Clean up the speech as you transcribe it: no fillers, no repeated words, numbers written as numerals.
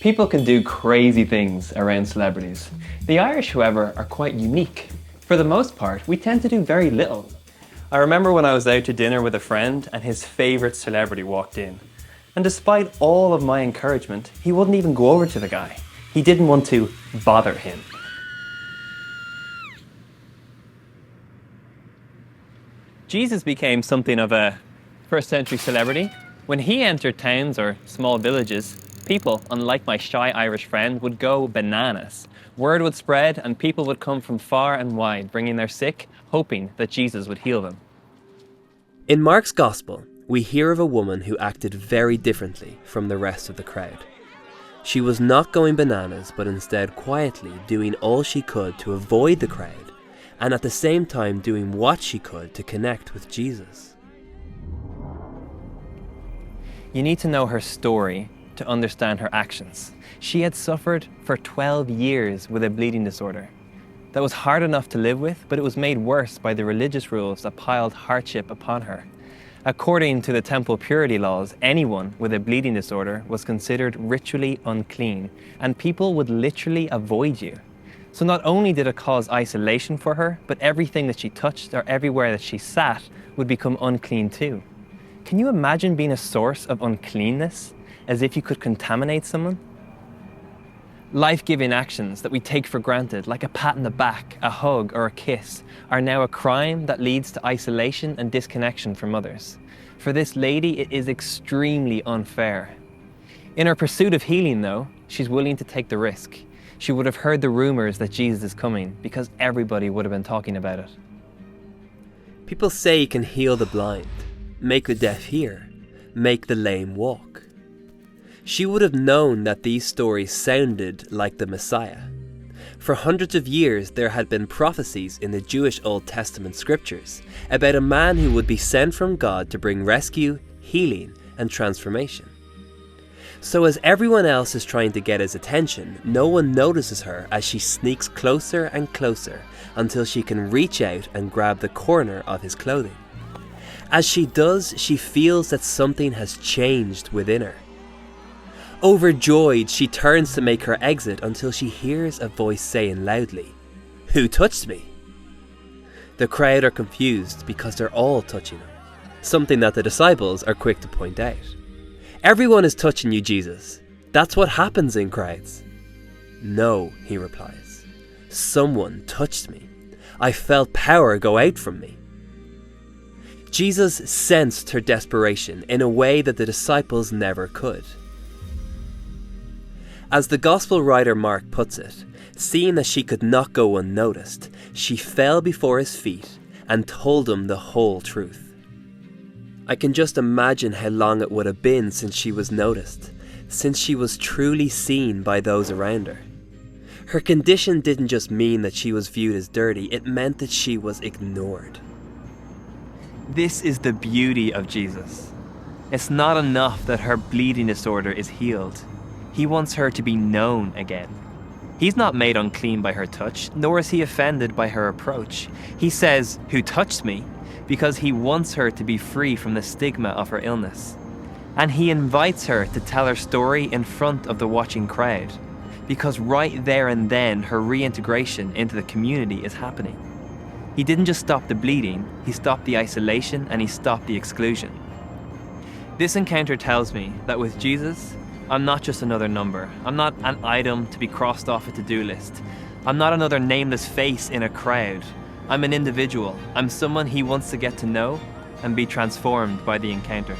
People can do crazy things around celebrities. The Irish, however, are quite unique. For the most part, we tend to do very little. I remember when I was out to dinner with a friend and his favourite celebrity walked in. And despite all of my encouragement, he wouldn't even go over to the guy. He didn't want to bother him. Jesus became something of a first-century celebrity. When he entered towns or small villages, people, unlike my shy Irish friend, would go bananas. Word would spread and people would come from far and wide, bringing their sick, hoping that Jesus would heal them. In Mark's Gospel, we hear of a woman who acted very differently from the rest of the crowd. She was not going bananas, but instead quietly doing all she could to avoid the crowd, and at the same time doing what she could to connect with Jesus. You need to know her story to understand her actions. She had suffered for 12 years with a bleeding disorder. That was hard enough to live with, but it was made worse by the religious rules that piled hardship upon her. According to the temple purity laws, anyone with a bleeding disorder was considered ritually unclean, and people would literally avoid you. So not only did it cause isolation for her, but everything that she touched or everywhere that she sat would become unclean too. Can you imagine being a source of uncleanness, as if you could contaminate someone? Life-giving actions that we take for granted, like a pat on the back, a hug, or a kiss, are now a crime that leads to isolation and disconnection from others. For this lady, it is extremely unfair. In her pursuit of healing, though, she's willing to take the risk. She would have heard the rumors that Jesus is coming because everybody would have been talking about it. People say he can heal the blind, make the deaf hear, make the lame walk. She would have known that these stories sounded like the Messiah. For hundreds of years there had been prophecies in the Jewish Old Testament scriptures about a man who would be sent from God to bring rescue, healing, and transformation. So as everyone else is trying to get his attention, no one notices her as she sneaks closer and closer until she can reach out and grab the corner of his clothing. As she does, she feels that something has changed within her. Overjoyed, she turns to make her exit until she hears a voice saying loudly, "Who touched me?" The crowd are confused because they're all touching him, something that the disciples are quick to point out. "Everyone is touching you, Jesus. That's what happens in crowds." "No," he replies. "Someone touched me. I felt power go out from me." Jesus sensed her desperation in a way that the disciples never could. As the Gospel writer Mark puts it, seeing that she could not go unnoticed, she fell before his feet and told him the whole truth. I can just imagine how long it would have been since she was noticed, since she was truly seen by those around her. Her condition didn't just mean that she was viewed as dirty, it meant that she was ignored. This is the beauty of Jesus. It's not enough that her bleeding disorder is healed. He wants her to be known again. He's not made unclean by her touch, nor is he offended by her approach. He says, "Who touched me?" because he wants her to be free from the stigma of her illness. And he invites her to tell her story in front of the watching crowd, because right there and then her reintegration into the community is happening. He didn't just stop the bleeding, he stopped the isolation and he stopped the exclusion. This encounter tells me that with Jesus, I'm not just another number. I'm not an item to be crossed off a to-do list. I'm not another nameless face in a crowd. I'm an individual. I'm someone he wants to get to know and be transformed by the encounter.